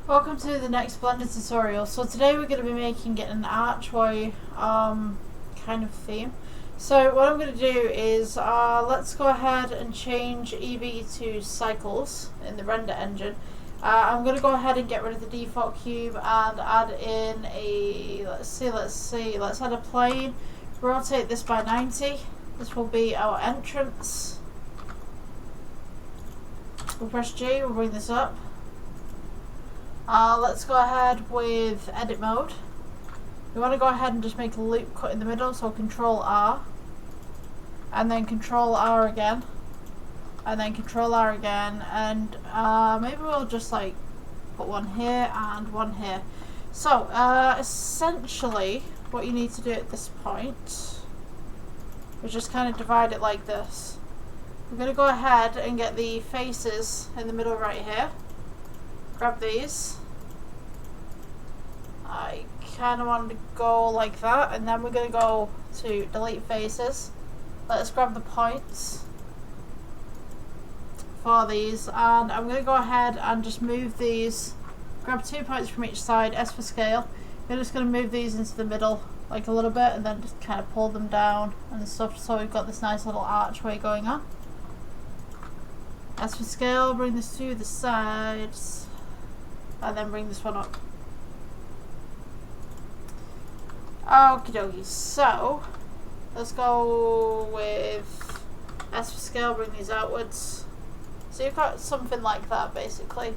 Welcome to the next Blender tutorial. So today we're going to be making it an archway kind of theme. So what I'm going to do is let's go ahead and change EV to cycles in the render engine. I'm going to go ahead and get rid of the default cube and add in a, let's add a plane, rotate this by 90. This will be our entrance. We'll press G, we'll bring this up. Let's go ahead with edit mode. We want to go ahead and just make a loop cut in the middle, so Control R, and then Control R again, and then Control R again, and maybe we'll just like put one here and one here. So essentially what you need to do at this point is just kind of divide it like this. We're going to go ahead and get the faces in the middle right here. Grab these. I kind of want to go like that, and then we're going to go to delete faces. Let's grab the points for these, and I'm going to go ahead and just move these. Grab 2 points from each side, S for scale. We're just going to move these into the middle like a little bit, and then just kind of pull them down and stuff, so we've got this nice little archway going on. S for scale, bring this to the sides. And then bring this one up. Okie dokie, so let's go with S for scale, bring these outwards. So you've got something like that basically.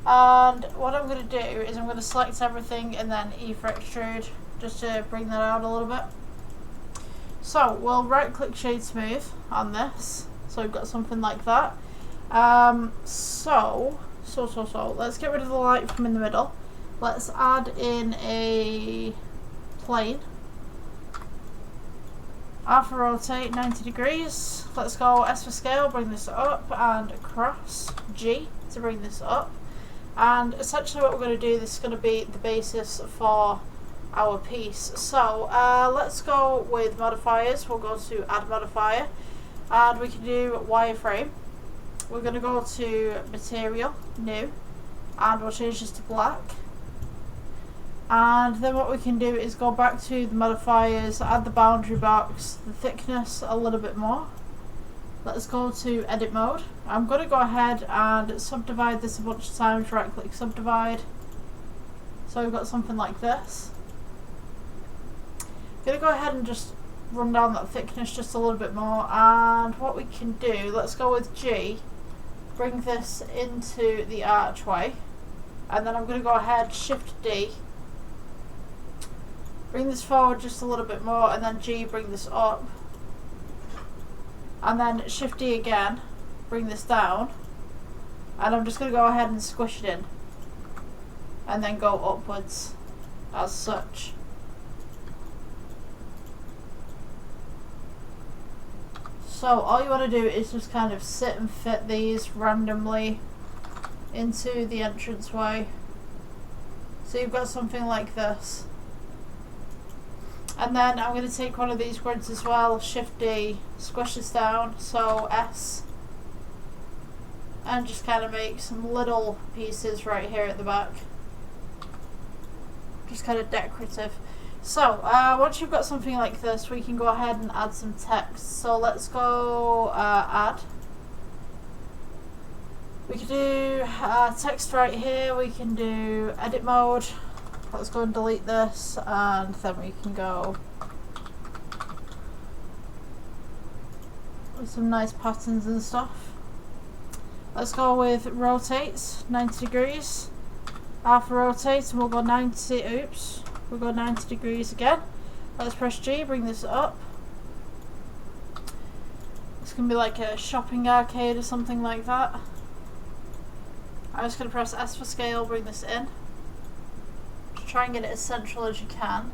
And what I'm going to do is I'm going to select everything and then E for extrude, just to bring that out a little bit. So we'll right click shade smooth on this, so we've got something like that. So let's get rid of the light from in the middle. Let's add in a plane. R for rotate 90 degrees. Let's go S for scale, bring this up, and across. G to bring this up. And essentially what we're going to do, this is going to be the basis for our piece. So let's go with modifiers. We'll go to add modifier, and we can do wireframe. We're going to go to material, new, and we'll change this to black. And then what we can do is go back to the modifiers, add the boundary box, the thickness a little bit more. Let's go to edit mode. I'm going to go ahead and subdivide this a bunch of times, right click subdivide. So we've got something like this. I'm going to go ahead and just run down that thickness just a little bit more, and what we can do, let's go with G. Bring this into the archway, and then I'm going to go ahead, shift D, bring this forward just a little bit more, and then G, bring this up, and then shift D again, bring this down, and I'm just going to go ahead and squish it in, and then go upwards as such. So all you want to do is just kind of sit and fit these randomly into the entranceway. So you've got something like this. And then I'm going to take one of these grids as well, shift D, squish this down, so S. And just kind of make some little pieces right here at the back. Just kind of decorative. So, once you've got something like this, we can go ahead and add some text. So let's go add. We can do text right here, we can do edit mode. Let's go and delete this, and then we can go with some nice patterns and stuff. Let's go with rotates, 90 degrees. R for rotate, and we'll go 90, oops. We'll go 90 degrees again. Let's press G, bring this up. It's going to be like a shopping arcade or something like that. I'm just going to press S for scale, bring this in. Just try and get it as central as you can.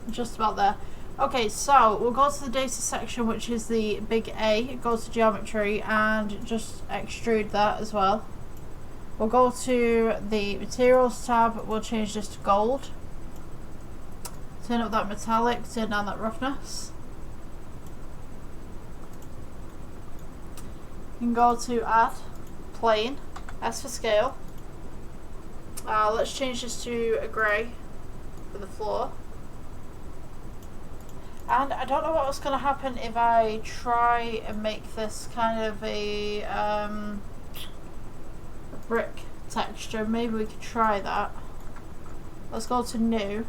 Just about there. Okay, so we'll go to the data section, which is the big A. It goes to geometry, and just extrude that as well. We'll go to the materials tab, we'll change this to gold. Turn up that metallic, turn down that roughness. can go to add, plane, S for scale. Let's change this to a grey for the floor. And I don't know what's going to happen if I try and make this kind of a brick texture. Maybe we could try that. Let's go to new,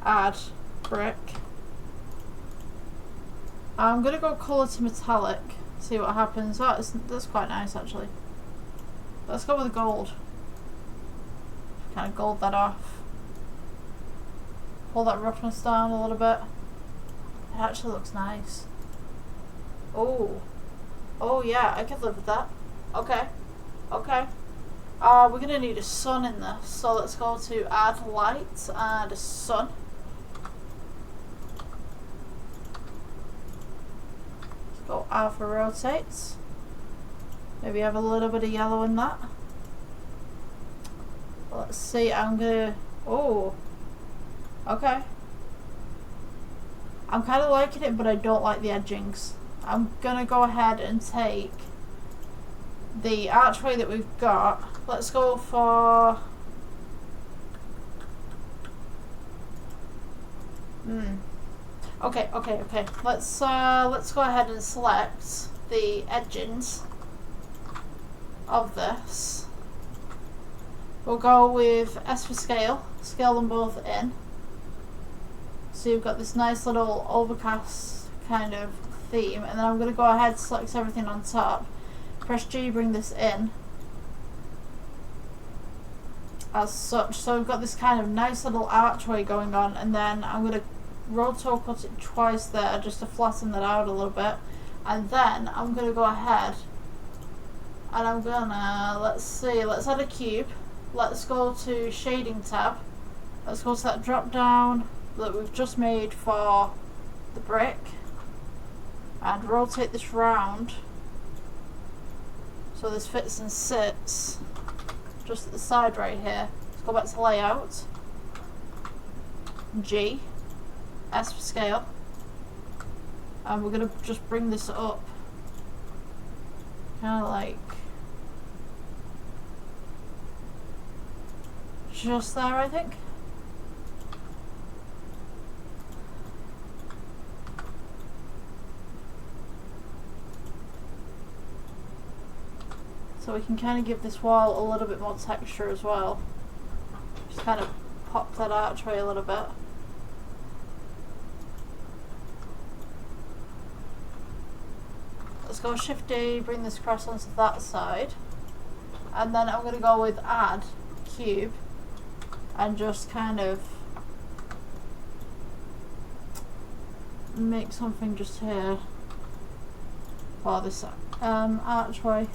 add, brick. I'm going to go colour to metallic, see what happens. Oh, that's quite nice actually. Let's go with gold. Kind of gold that off. Pull that roughness down a little bit. It actually looks nice. Oh. Oh yeah, I could live with that. Okay. Okay. We're going to need a sun in this. So let's go to add light and a sun. Let's go R for rotates. Maybe have a little bit of yellow in that. Let's see, I'm gonna... Oh. Okay. I'm kind of liking it, but I don't like the edgings. I'm gonna go ahead and take the archway that we've got. Let's go for... Okay. Let's go ahead and select the edgings of this. We'll go with S for scale. Scale them both in. So you've got this nice little overcast kind of theme, and then I'm going to go ahead, select everything on top, press G, bring this in as such. So we've got this kind of nice little archway going on, and then I'm going to roto cut it twice there just to flatten that out a little bit, and then I'm going to go ahead and I'm gonna, let's add a cube. Let's go to shading tab. Let's go to that drop down that we've just made for the brick and rotate this round so this fits and sits just at the side right here. Let's go back to layout, G, S for scale, and we're going to just bring this up kind of like just there, I think. So we can kind of give this wall a little bit more texture as well. Just kind of pop that archway a little bit. Let's go Shift D, bring this across onto that side. And then I'm going to go with add cube and just kind of make something just here for this archway.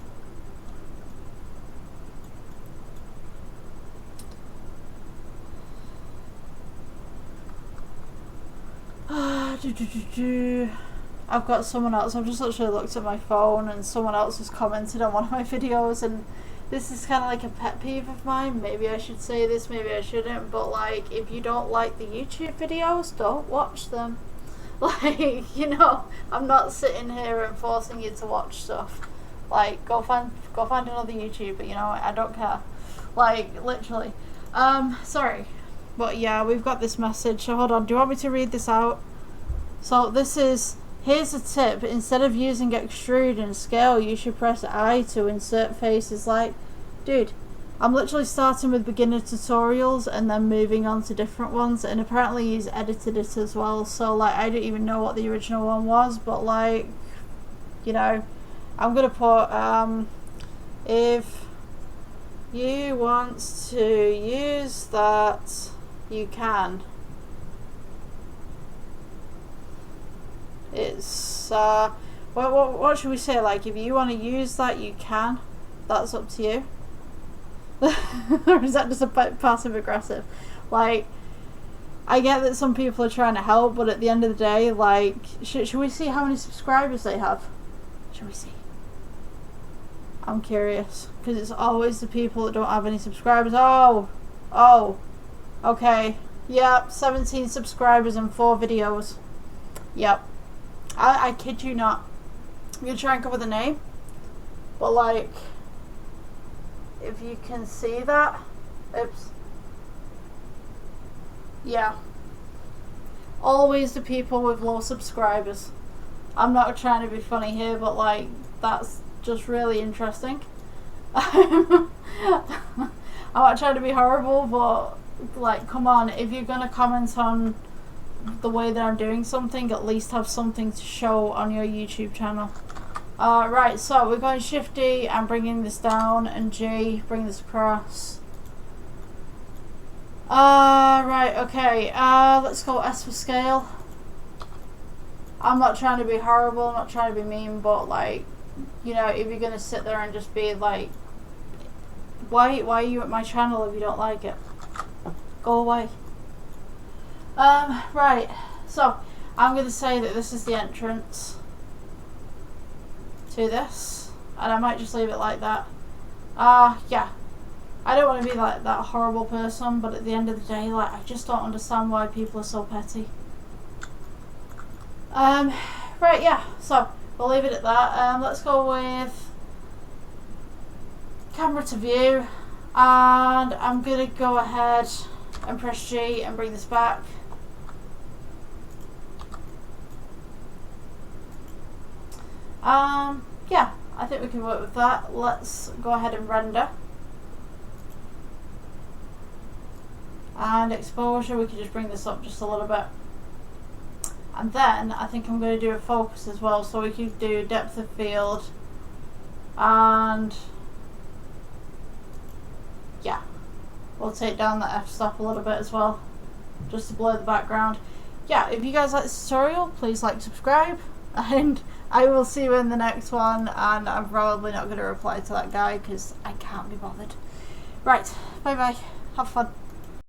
I've got someone else, I've just literally looked at my phone and someone else has commented on one of my videos, and this is kind of like a pet peeve of mine. Maybe I should say this, maybe I shouldn't, but like, if you don't like the YouTube videos, don't watch them. Like, you know, I'm not sitting here and forcing you to watch stuff. Like, go find another YouTuber, you know, I don't care. Like, literally. Sorry. But yeah, we've got this message, so hold on, do you want me to read this out? So this is, here's a tip, instead of using extrude and scale, you should press I to insert faces. Like, dude, I'm literally starting with beginner tutorials and then moving on to different ones, and apparently he's edited it as well, so like, I don't even know what the original one was, but like, you know, I'm gonna put, if you want to use that, you can. It's what should we say, like, if you want to use that, you can. That's up to you. Or is that just a bit passive aggressive? Like, I get that some people are trying to help, but at the end of the day, like, should we see how many subscribers they have? Should we see? I'm curious, because it's always the people that don't have any subscribers. Oh, okay, yep, 17 subscribers and 4 videos. Yep, I kid you not. I'm gonna try and cover the name. But like, if you can see that, oops, yeah, always the people with low subscribers. I'm not trying to be funny here, but like, that's just really interesting. I'm not trying to be horrible, but like, come on, if you're gonna comment on the way that I'm doing something, at least have something to show on your YouTube channel. Right, so we're going Shift D and bringing this down, and G, bring this across. Right, okay, let's go S for scale. I'm not trying to be horrible, I'm not trying to be mean, but like, you know, if you're gonna sit there and just be like, why are you at my channel if you don't like it? Go away. Right, so I'm gonna say that this is the entrance to this, and I might just leave it like that. Yeah, I don't want to be like that horrible person, but at the end of the day, like, I just don't understand why people are so petty. Right, yeah, so we'll leave it at that. Let's go with camera to view, and I'm gonna go ahead and press G and bring this back. Yeah, I think we can work with that. Let's go ahead and render. And exposure, we can just bring this up just a little bit. And then I think I'm going to do a focus as well, so we could do depth of field, and yeah, we'll take down the f-stop a little bit as well, just to blur the background. Yeah, if you guys like this tutorial, please like, subscribe, and I will see you in the next one. And I'm probably not going to reply to that guy because I can't be bothered. Right, bye bye, have fun.